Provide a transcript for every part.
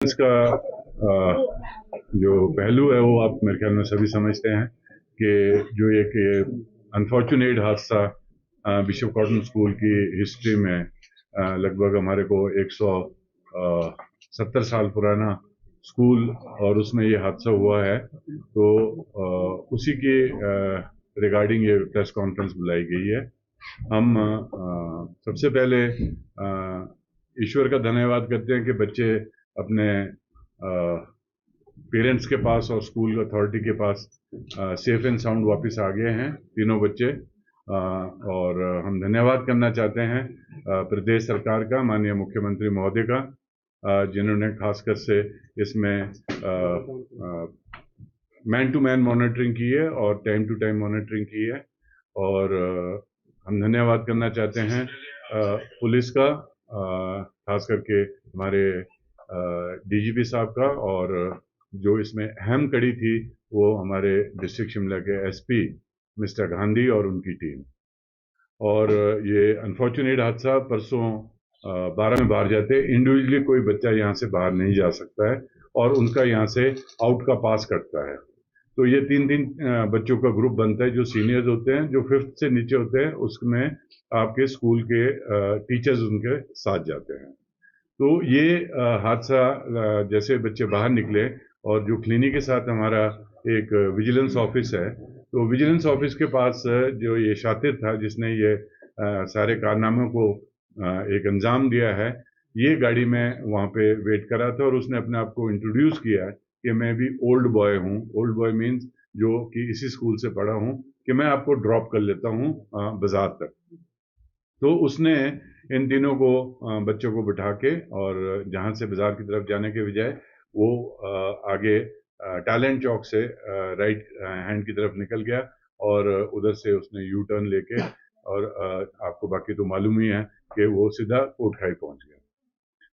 इसका जो पहलू है वो आप मेरे ख्याल में सभी समझते हैं कि जो एक अनफॉर्चुनेट हादसा बिशप कॉटन स्कूल की हिस्ट्री में लगभग हमारे को 170 साल पुराना स्कूल और उसमें ये हादसा हुआ है, तो उसी के रिगार्डिंग ये प्रेस कॉन्फ्रेंस बुलाई गई है। हम सबसे पहले ईश्वर का धन्यवाद करते हैं कि बच्चे अपने पेरेंट्स के पास और स्कूल अथॉरिटी के पास सेफ एंड साउंड वापस आ गए हैं, तीनों बच्चे। और हम धन्यवाद करना चाहते हैं प्रदेश सरकार का, माननीय मुख्यमंत्री महोदय का, जिन्होंने खासकर से इसमें मैन टू मैन मॉनिटरिंग की है और टाइम टू टाइम मॉनिटरिंग की है। और हम धन्यवाद करना चाहते हैं पुलिस का, खास करके हमारे डीजीपी साहब का, और जो इसमें अहम कड़ी थी वो हमारे डिस्ट्रिक्ट शिमला के एसपी मिस्टर गांधी और उनकी टीम। और ये अनफॉर्चुनेट हादसा परसों 12 में बाहर जाते, इंडिविजुअली कोई बच्चा यहाँ से बाहर नहीं जा सकता है और उनका यहाँ से आउट का पास कटता है। तो ये तीन बच्चों का ग्रुप बनता है, जो सीनियर्स होते हैं, जो 5th से नीचे होते हैं, उसमें आपके स्कूल के टीचर्स उनके साथ जाते हैं। तो ये हादसा जैसे बच्चे बाहर निकले, और जो क्लिनिक के साथ हमारा एक विजिलेंस ऑफिस है, तो विजिलेंस ऑफिस के पास जो ये शातिर था जिसने ये सारे कारनामों को एक अंजाम दिया है, ये गाड़ी में वहाँ पे वेट करा था और उसने अपने आप को इंट्रोड्यूस किया कि मैं भी ओल्ड बॉय हूँ। ओल्ड बॉय मीन्स जो कि इसी स्कूल से पढ़ा हूँ, कि मैं आपको ड्रॉप कर लेता हूँ बाजार तक। तो उसने इन तीनों को बच्चों को बिठा के, और जहाँ से बाजार की तरफ जाने के बजाय वो आगे टैलेंट चौक से राइट हैंड की तरफ निकल गया, और उधर से उसने यू टर्न लेके, और आपको बाकी तो मालूम ही है कि वो सीधा कोटखाई पहुंच गया।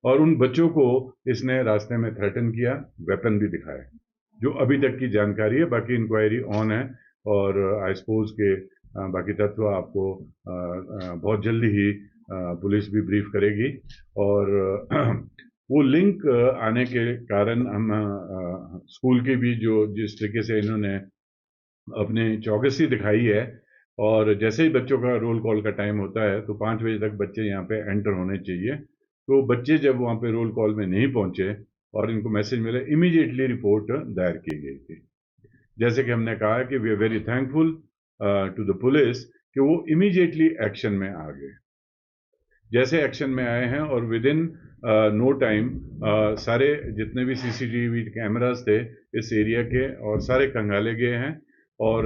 और उन बच्चों को इसने रास्ते में थ्रेटन किया, वेपन भी दिखाया, जो अभी तक की जानकारी है। बाकी इंक्वायरी ऑन है और आई सपोज के बाकी तत्व आपको बहुत जल्दी ही पुलिस भी ब्रीफ करेगी। और वो लिंक आने के कारण हम स्कूल के भी जो जिस तरीके से इन्होंने अपने चौकसी दिखाई है, और जैसे ही बच्चों का रोल कॉल का टाइम होता है तो 5 बजे तक बच्चे यहाँ पे एंटर होने चाहिए। तो बच्चे जब वहाँ पे रोल कॉल में नहीं पहुंचे और इनको मैसेज मिला, इमीडिएटली रिपोर्ट दायर की गई थी। जैसे कि हमने कहा कि we are very thankful to the police कि वो इमीडिएटली एक्शन में आ गए। जैसे एक्शन में आए हैं और विद इन नो टाइम सारे जितने भी सीसीटीवी कैमरास थे इस एरिया के, और सारे खंगाले गए हैं। और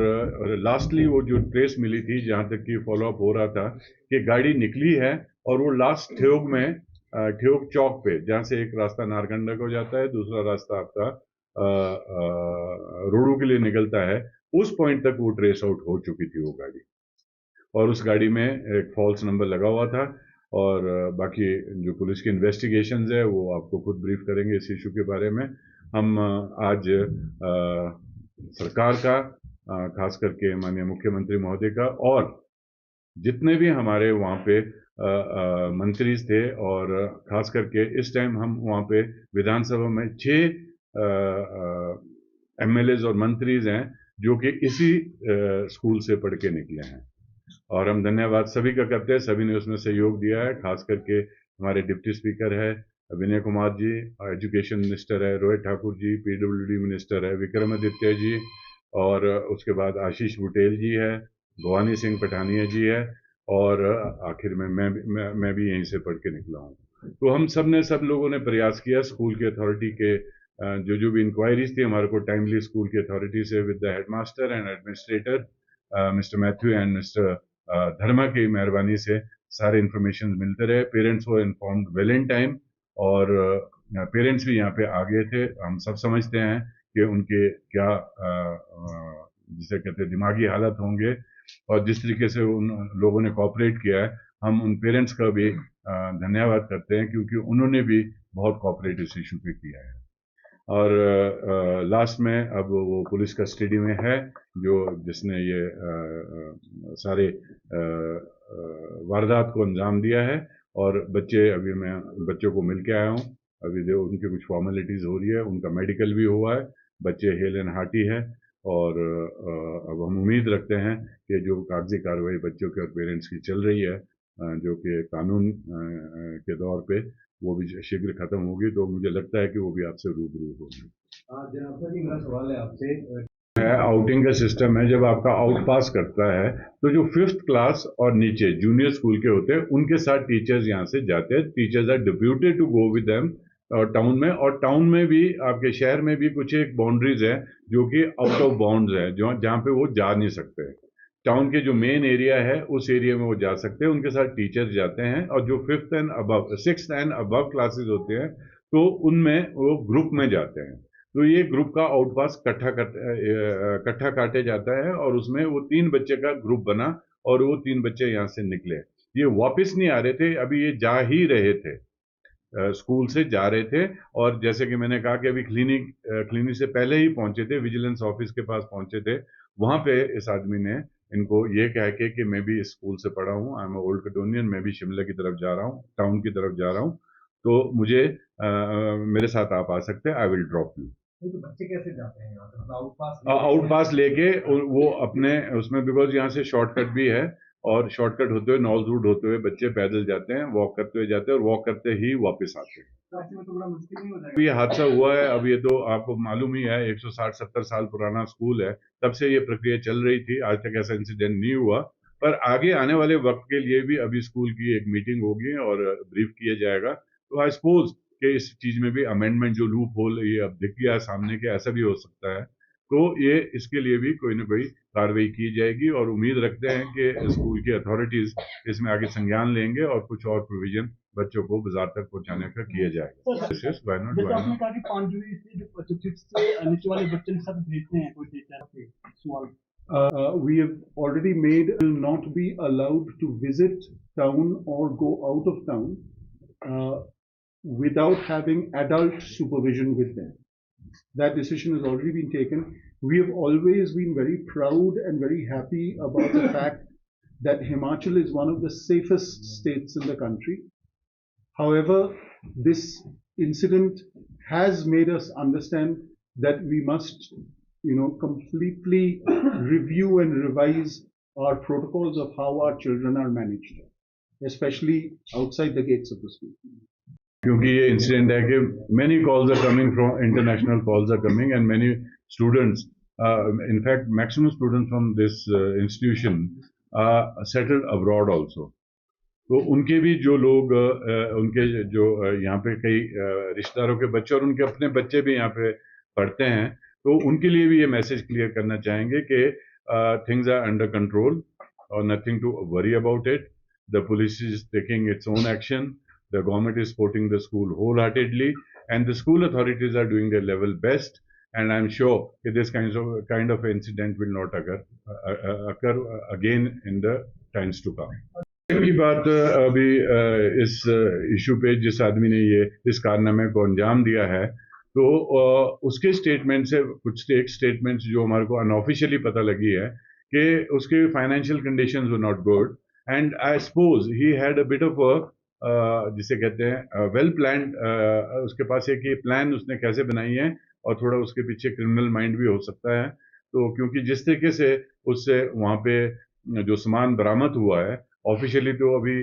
लास्टली वो जो ट्रेस मिली थी, जहां तक कि फॉलोअप हो रहा था, कि गाड़ी निकली है और वो लास्ट ठियोग में ठियोग चौक पे, जहां से एक रास्ता नारकंडा को जाता है, दूसरा रास्ता आपका रोडू के लिए निकलता है, उस पॉइंट तक वो ट्रेस आउट हो चुकी थी वो गाड़ी। और उस गाड़ी में एक फॉल्स नंबर लगा हुआ था। और बाकी जो पुलिस की इन्वेस्टिगेशंस है वो आपको खुद ब्रीफ करेंगे इस इशू के बारे में। हम आज सरकार का, खास करके माननीय मुख्यमंत्री महोदय का, और जितने भी हमारे वहाँ पे मंत्री थे, और खास करके इस टाइम हम वहाँ पे विधानसभा में 6 एमएलएज और मंत्रीज हैं जो कि इसी स्कूल से पढ़ के निकले हैं। और हम धन्यवाद सभी का करते हैं, सभी ने उसमें सहयोग दिया है। खास करके हमारे डिप्टी स्पीकर है विनय कुमार जी, एजुकेशन मिनिस्टर है रोहित ठाकुर जी, पीडब्ल्यूडी मिनिस्टर है विक्रमादित्य जी, और उसके बाद आशीष बुटेल जी है, भवानी सिंह पठानिया जी है, और आखिर में मैं भी यहीं से पढ़ के निकला हूँ। तो हम सब लोगों ने प्रयास किया, स्कूल के अथॉरिटी के जो भी इंक्वायरीज थी हमारे को टाइमली स्कूल की अथॉरिटी से, with the headmaster and administrator mister Matthew and mister Dharma की मेहरबानी से सारे इंफॉर्मेशन मिलते रहे। पेरेंट्स वो इन्फॉर्म्ड वेल इन टाइम, और पेरेंट्स भी यहाँ पे आ गए थे। हम सब समझते हैं कि उनके क्या जिसे कहते हैं दिमागी हालत होंगे, और जिस तरीके से उन लोगों ने कोऑपरेट किया है, हम उन पेरेंट्स का भी धन्यवाद करते हैं, क्योंकि उन्होंने भी बहुत कोऑपरेट इस इशू पे किया है। और लास्ट में अब वो पुलिस कस्टडी में है, जो जिसने ये सारे वारदात को अंजाम दिया है। और बच्चे, अभी मैं बच्चों को मिल के आया हूँ, अभी जो उनकी कुछ फॉर्मेलिटीज़ हो रही है, उनका मेडिकल भी हुआ है, बच्चे हेल एंड हार्टी है और अब हम उम्मीद रखते हैं कि जो कागजी कार्रवाई बच्चों के और पेरेंट्स की चल रही है, जो कि कानून के दौर पे, वो भी शीघ्र खत्म होगी, तो मुझे लगता है कि वो भी आपसे रूबरू होगी। जनाब जी, मेरा सवाल है आपसे आउटिंग का सिस्टम है, जब आपका आउट पास करता है तो जो 5th क्लास और नीचे जूनियर स्कूल के होते हैं उनके साथ टीचर्स यहाँ से जाते हैं। Teachers are deputed to go with them town में, और टाउन में भी आपके शहर में भी कुछ एक बाउंड्रीज है जो कि आउट ऑफ बाउंड्स है, जो जहाँ पे वो जा नहीं सकते। टाउन के जो मेन एरिया है उस एरिया में वो जा सकते हैं, उनके साथ टीचर्स जाते हैं, और जो 5th and above 6th and above classes होते हैं तो उनमें वो ग्रुप में जाते हैं। तो ये ग्रुप का आउटपास कट्ठा काटे जाता है और उसमें वो 3 बच्चे का ग्रुप बना और वो 3 बच्चे यहाँ से निकले। ये वापस नहीं आ रहे थे, अभी ये जा ही रहे थे, स्कूल से जा रहे थे, और जैसे कि मैंने कहा कि अभी क्लिनिक से पहले ही पहुंचे थे, विजिलेंस ऑफिस के पास पहुंचे थे। वहां पे इस आदमी ने इनको ये कह के कि मैं भी स्कूल से पढ़ा हूँ, आई एम ओल्ड कटोनियन, मैं भी शिमला की तरफ जा रहा हूँ, टाउन की तरफ जा रहा हूँ, तो मुझे मेरे साथ आप आ सकते हैं, आई विल ड्रॉप यू। तो बच्चे कैसे जाते हैं यहाँ से, आउट पास लेके वो अपने उसमें, बिकॉज यहाँ से शॉर्टकट भी है, और शॉर्टकट होते हुए नॉलवुड होते हुए बच्चे पैदल जाते हैं, वॉक करते हुए जाते हैं, और वॉक करते ही वापस आते हैं। तो बड़ा मुश्किल नहीं हो जाएगा? ये हादसा हुआ है, अब ये तो आपको मालूम ही है, 160-70 साल पुराना स्कूल है, तब से ये प्रक्रिया चल रही थी, आज तक ऐसा इंसिडेंट नहीं हुआ। पर आगे आने वाले वक्त के लिए भी अभी स्कूल की एक मीटिंग होगी और ब्रीफ किया जाएगा, तो आई सपोज कि इस चीज में भी अमेंडमेंट, जो लूप होल ये अब दिख गया सामने के, ऐसा भी हो सकता है, तो ये इसके लिए भी कोई ना कोई कार्रवाई की जाएगी, और उम्मीद रखते हैं कि स्कूल की अथॉरिटीज इसमें आगे संज्ञान लेंगे और कुछ और प्रोविजन बच्चों को बाजार तक पहुंचाने का किया जाएगा। जैसे आपने कहा कि 5 जुलाई से जो 5th से नीचे वाले बच्चे के साथ भेजते हैं कोई teacher small we have already made will not be allowed to visit town or go out of town without having adult supervision with them. That decision has already been taken. We have always been very proud and very happy about the fact that Himachal is one of the safest states in the country. However, this incident has made us understand that we must, completely review and revise our protocols of how our children are managed, especially outside the gates of the school. क्योंकि ये incident है कि many calls are coming from international calls are coming and many students, in fact maximum students from this institution are settled abroad also. तो उनके भी जो लोग उनके जो यहाँ पे कई रिश्तेदारों के बच्चे और उनके अपने बच्चे भी यहाँ पे पढ़ते हैं, तो उनके लिए भी ये मैसेज क्लियर करना चाहेंगे कि थिंग्स आर अंडर कंट्रोल और nothing to worry about it. The police is taking its own action, the government is supporting the school wholeheartedly, and the school authorities are doing their level best, and I'm sure that this kind of incident will not occur again in the times to come. की बात अभी इस issue पे जिस आदमी ने ये इस कारनामे को अंजाम दिया है, तो उसके स्टेटमेंट से कुछ स्टेटमेंट्स जो हमारे को अनऑफिशियली पता लगी है कि उसके financial conditions were not good, and I suppose he had a bit of जिसे कहते हैं वेल प्लान्ड, उसके पास एक ये प्लान उसने कैसे बनाई है, और थोड़ा उसके पीछे क्रिमिनल माइंड भी हो सकता है। तो क्योंकि जिस तरीके से उससे वहाँ पे जो सामान बरामद हुआ है, ऑफिशियली तो अभी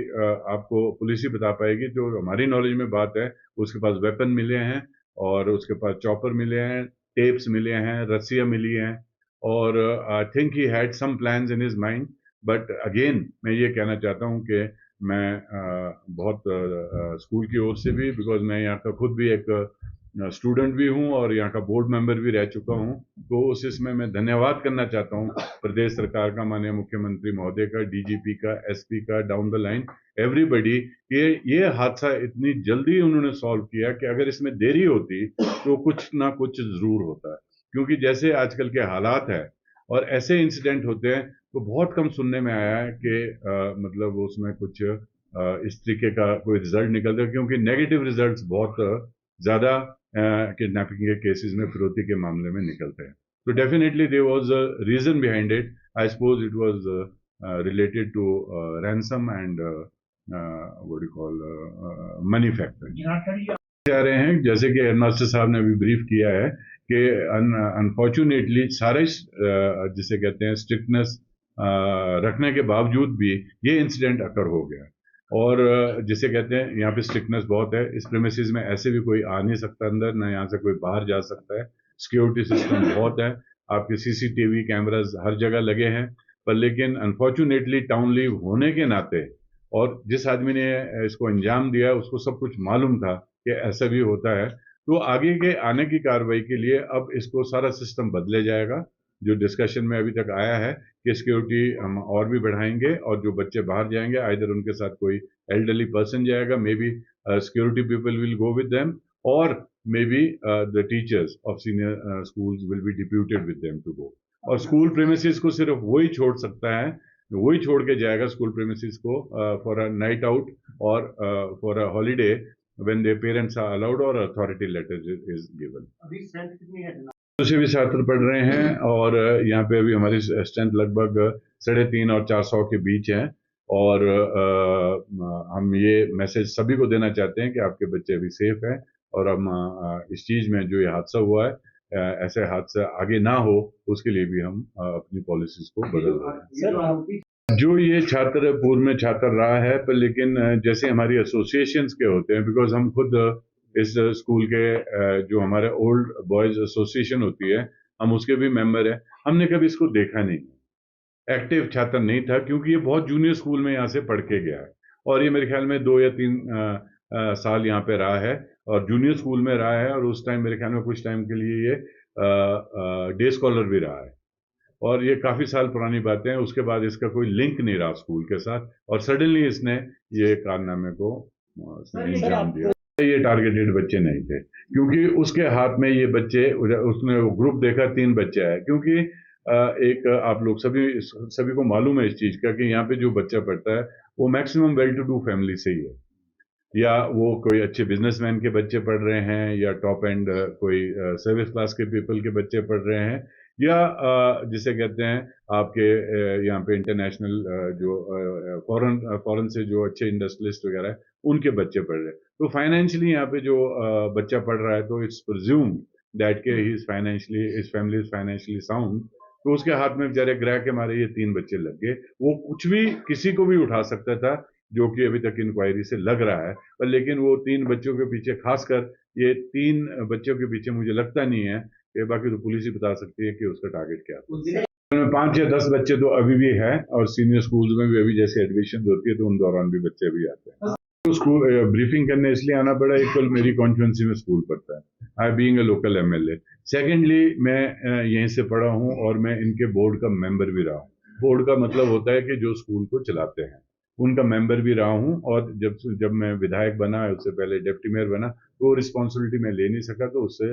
आपको पुलिस ही बता पाएगी, जो हमारी नॉलेज में बात है, उसके पास वेपन मिले हैं और उसके पास चॉपर मिले हैं, टेप्स मिले हैं, रस्सियाँ मिली हैं, और I think he had some plans in his mind. But again मैं ये कहना चाहता हूँ कि मैं बहुत स्कूल की ओर से भी, बिकॉज मैं यहाँ का खुद भी एक स्टूडेंट भी हूँ और यहाँ का बोर्ड मेंबर भी रह चुका हूँ, तो उस इसमें मैं धन्यवाद करना चाहता हूँ प्रदेश सरकार का, माननीय मुख्यमंत्री महोदय का, डीजीपी का, एसपी का, डाउन द लाइन एवरीबडी, ये हादसा इतनी जल्दी उन्होंने सॉल्व किया कि अगर इसमें देरी होती तो कुछ ना कुछ जरूर होता है, क्योंकि जैसे आजकल के हालात है और ऐसे इंसिडेंट होते हैं, तो बहुत कम सुनने में आया है कि मतलब उसमें कुछ इस तरीके का कोई रिजल्ट निकलता है, क्योंकि नेगेटिव रिजल्ट्स बहुत ज्यादा किडनैपिंग के केसेस में, फिरौती के मामले में निकलते हैं। तो definitely there was a reason behind it, I suppose it was related to ransom and what do you call money factor. जा रहे हैं, जैसे कि हेडमास्टर साहब ने अभी ब्रीफ किया है कि अनफॉर्चुनेटली सारे जिसे कहते हैं स्ट्रिक्टनेस रखने के बावजूद भी ये इंसिडेंट अकर हो गया और जिसे कहते हैं यहाँ पे स्ट्रिक्टनेस बहुत है। इस प्रेमिसेस में ऐसे भी कोई आ नहीं सकता अंदर, ना यहाँ से कोई बाहर जा सकता है। सिक्योरिटी सिस्टम बहुत है, आपके सीसीटीवी कैमराज हर जगह लगे हैं, पर लेकिन अनफॉर्चुनेटली टाउन लीव होने के नाते और जिस आदमी ने इसको अंजाम दिया उसको सब कुछ मालूम था कि ऐसा भी होता है, तो आगे के आने की कार्रवाई के लिए अब इसको सारा सिस्टम बदले जाएगा। जो डिस्कशन में अभी तक आया है कि सिक्योरिटी हम और भी बढ़ाएंगे और जो बच्चे बाहर जाएंगे आइदर उनके साथ कोई एल्डरली पर्सन जाएगा, may be security people will go with them और may be the teachers of senior schools will be deputed with them to go. और स्कूल प्रेमिसेस को सिर्फ वही छोड़ सकता है, वही छोड़ के जाएगा स्कूल प्रेमिसेस को फॉर अ नाइट आउट और for a holiday when their parents are allowed or authority letter is given. अभी स्ट्रेंथ कितनी है? दूसरे भी छात्र पढ़ रहे हैं और यहाँ पे अभी हमारी स्ट्रेंथ लगभग 350 और 400 के बीच है और हम ये मैसेज सभी को देना चाहते हैं कि आपके बच्चे अभी सेफ हैं और हम इस चीज में जो ये हादसा हुआ है ऐसे हादसा आगे ना हो उसके लिए भी हम अपनी पॉलिसीज को बदल रहे हैं। जो ये छात्र पूर्व में छात्र रहा है, पर लेकिन जैसे हमारी एसोसिएशंस के होते हैं, बिकॉज हम खुद इस स्कूल के जो हमारे ओल्ड बॉयज एसोसिएशन होती है हम उसके भी मेंबर हैं, हमने कभी इसको देखा नहीं, एक्टिव छात्र नहीं था क्योंकि ये बहुत जूनियर स्कूल में यहाँ से पढ़ के गया है और ये मेरे ख्याल में 2 या 3 साल यहाँ पे रहा है और जूनियर स्कूल में रहा है और उस टाइम मेरे ख्याल में कुछ टाइम के लिए ये डे स्कॉलर भी रहा है और ये काफी साल पुरानी बातें हैं। उसके बाद इसका कोई लिंक नहीं रहा स्कूल के साथ और सडनली इसने ये कारनामे को अंजाम दिया। ये टारगेटेड बच्चे नहीं थे क्योंकि उसके हाथ में ये बच्चे, उसने ग्रुप देखा 3 बच्चे आए क्योंकि एक आप लोग सभी को मालूम है इस चीज का कि यहाँ पे जो बच्चा पढ़ता है वो maximum well to do family से ही है, या वो कोई अच्छे बिजनेसमैन के बच्चे पढ़ रहे हैं या टॉप एंड कोई सर्विस क्लास के पीपल के बच्चे पढ़ रहे हैं या जिसे कहते हैं आपके यहाँ पे इंटरनेशनल जो फॉरेन से जो अच्छे इंडस्ट्रियलिस्ट वगैरह है उनके बच्चे पढ़ रहे हैं। तो फाइनेंशियली यहाँ पे जो बच्चा पढ़ रहा है तो इट्स प्रिज्यूम्ड दैट के he is financially, his family is financially sound, तो उसके हाथ में बेचारे ग्रह के मारे ये 3 बच्चे लग गए। वो कुछ भी किसी को भी उठा सकता था जो कि अभी तक इंक्वायरी से लग रहा है, पर लेकिन वो 3 बच्चों के पीछे, खासकर ये 3 बच्चों के पीछे मुझे लगता नहीं है कि, बाकी तो पुलिस ही बता सकती है कि उसका टारगेट क्या था। 5 या 10 बच्चे तो अभी भी हैं और सीनियर स्कूल्स में भी अभी जैसे एडमिशन होती है तो उन दौरान भी बच्चे अभी आते हैं। तो स्कूल ब्रीफिंग करने इसलिए आना पड़ा, एक तो मेरी कॉन्स्टिट्यूंसी में स्कूल पढ़ता है, I being a local MLA, secondly मैं यहीं से पढ़ा हूँ और मैं इनके बोर्ड का मेंबर भी रहा हूँ। बोर्ड का मतलब होता है कि जो स्कूल को चलाते हैं उनका मेंबर भी रहा हूँ और जब मैं विधायक बना, उससे पहले डिप्टी मेयर बना, तो रिस्पॉन्सिबिलिटी मैं ले नहीं सका, तो उससे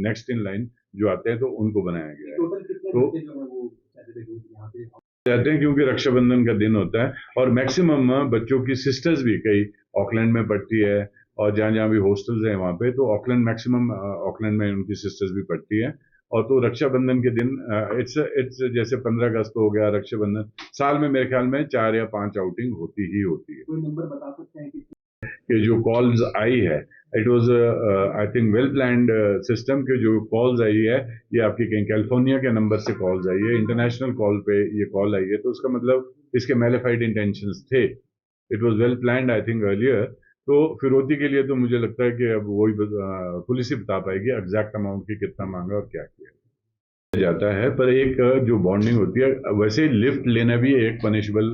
नेक्स्ट इन लाइन जो आते हैं तो उनको बनाया गया है। जाते हैं क्योंकि रक्षाबंधन का दिन होता है और मैक्सिमम बच्चों की सिस्टर्स भी कई ऑकलैंड में पढ़ती है और जहाँ जहाँ भी हॉस्टल्स हैं वहाँ पे, तो ऑकलैंड मैक्सिमम ऑकलैंड में उनकी सिस्टर्स भी पढ़ती है और तो रक्षाबंधन के दिन इट्स जैसे 15 अगस्त हो गया, रक्षाबंधन साल में मेरे ख्याल में 4 या 5 आउटिंग होती ही होती है। कोई नंबर बता सकते हैं कि जो कॉल्स आई है, it was I think well planned system के जो कॉल्स आई है ये आपकी कहीं कैलिफोर्निया के नंबर से कॉल्स आई है, इंटरनेशनल कॉल पे ये कॉल आई है, तो उसका मतलब इसके मैलिफाइड इंटेंशंस थे। It was well planned I think earlier. तो फिरौती के लिए तो मुझे लगता है कि अब वही पुलिस ही बता पाएगी एग्जैक्ट अमाउंट की कितना मांगा और क्या किया जाता है। पर एक जो बॉन्डिंग होती है, वैसे लिफ्ट लेना भी एक पनिशबल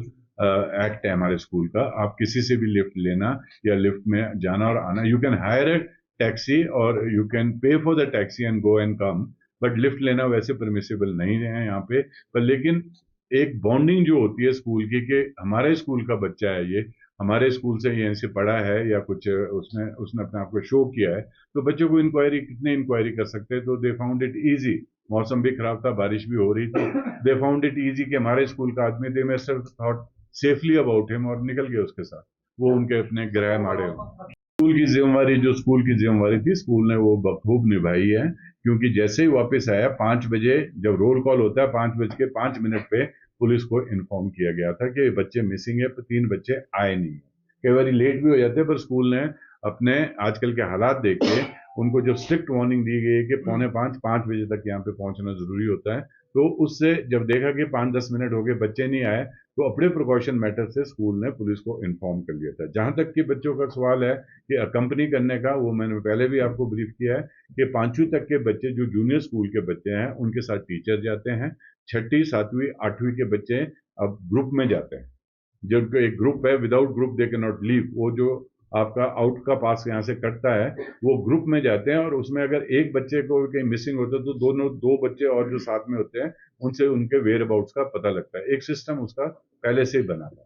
एक्ट है हमारे स्कूल का। आप किसी से भी लिफ्ट लेना या लिफ्ट में जाना और आना, you can hire a taxi और you can pay for the taxi and go and come, but lift लेना वैसे परमिसिबल नहीं है यहाँ पे। पर लेकिन एक बॉन्डिंग जो होती है स्कूल की कि हमारे स्कूल का बच्चा है, ये हमारे स्कूल से यहीं से पढ़ा है या कुछ उसने अपने आप को शो किया है, तो बच्चों को कितने इंक्वायरी कर सकते हैं। तो दे फाउंड इट ईजी, मौसम भी खराब था, बारिश भी हो रही थी, दे फाउंड इट ईजी कि हमारे स्कूल का आदमी, दे मे थॉट सेफली अबाउट हिम और निकल गए उसके साथ, वो उनके अपने ग्रह मारे। स्कूल की जिम्मेवारी, जो स्कूल की जिम्मेवारी थी, स्कूल ने वो बखूब निभाई है, क्योंकि जैसे ही वापस आया 5 बजे जब रोल कॉल होता है 5:05 पे पुलिस को इन्फॉर्म किया गया था कि बच्चे मिसिंग है, 3 बच्चे आए नहीं। कई बार लेट भी हो जाते हैं, पर स्कूल ने अपने आजकल के हालात देख के उनको जब स्ट्रिक्ट वार्निंग दी गई है कि 4:45-5 बजे तक यहाँ पे पहुंचना जरूरी होता है, तो उससे जब देखा कि 5-10 मिनट हो गए बच्चे नहीं आए, तो अपने प्रिकॉशन मैटर से स्कूल ने पुलिस को इन्फॉर्म कर लिया था। जहां तक कि बच्चों का सवाल है कि अकम्पनी करने का, वो मैंने पहले भी आपको ब्रीफ किया है कि 5वीं तक के बच्चे जो जूनियर स्कूल के बच्चे हैं उनके साथ टीचर जाते हैं। 6ठी, 7वीं, 8वीं के बच्चे अब ग्रुप में जाते हैं। जब एक ग्रुप है, without group they can not leave. वो जो आपका आउट का पास यहाँ से कटता है, वो ग्रुप में जाते हैं, और उसमें अगर एक बच्चे को कहीं मिसिंग होता है तो दोनों दो बच्चे और जो साथ में होते हैं उनसे उनके वेयर अबाउट्स का पता लगता है। एक सिस्टम उसका पहले से ही बना था।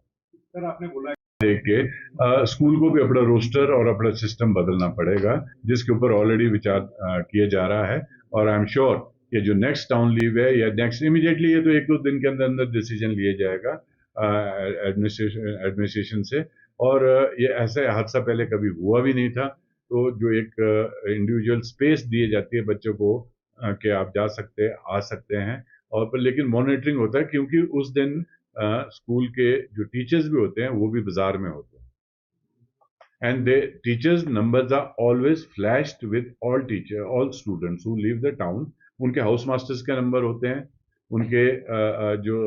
सर आपने बोला देख के स्कूल को भी अपना रोस्टर और अपना सिस्टम बदलना पड़ेगा, जिसके ऊपर ऑलरेडी विचार किया जा रहा है। और आई एम श्योर कि जो नेक्स्ट टाउन लीव है या नेक्स्ट इमीडिएटली, ये तो 1-2 दिन के अंदर अंदर डिसीजन लिया जाएगा एडमिनिस्ट्रेशन से। और ये ऐसा हादसा पहले कभी हुआ भी नहीं था। तो जो एक इंडिविजुअल स्पेस दी जाती है बच्चों को कि आप जा सकते हैं, आ सकते हैं, और पर लेकिन मॉनिटरिंग होता है, क्योंकि उस दिन स्कूल के जो टीचर्स भी होते हैं वो भी बाजार में होते हैं। And the teachers numbers are always flashed with all students who leave the town. उनके हाउस मास्टर्स के नंबर होते हैं, उनके जो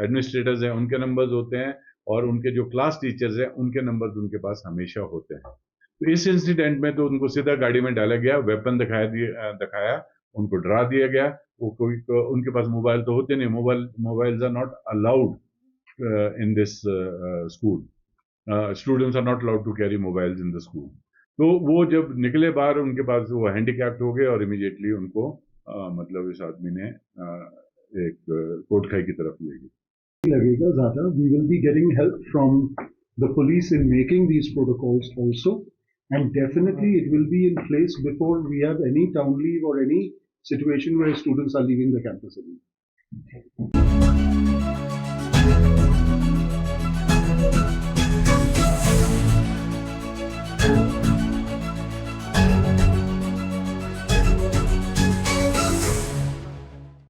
एडमिनिस्ट्रेटर्स हैं उनके नंबर्स होते हैं, और उनके जो क्लास टीचर्स हैं उनके नंबर्स उनके पास हमेशा होते हैं। तो इस इंसिडेंट में तो उनको सीधा गाड़ी में डाला गया, वेपन दिखाया, उनको डरा दिया गया। वो कोई उनके पास मोबाइल तो होते नहीं, mobiles are not allowed in this school. Students are not allowed to carry mobiles in the school. तो वो जब निकले बाहर, उनके पास वो हैंडीकैप्ड हो गए, और इमीडिएटली उनको मतलब इस आदमी ने एक कोटखाई की तरफ ले गए। लगेगा ज़्यादा, we will be getting help from the police in making these protocols also, and definitely it will be in place before we have any town leave or any situation where students are leaving the campus again.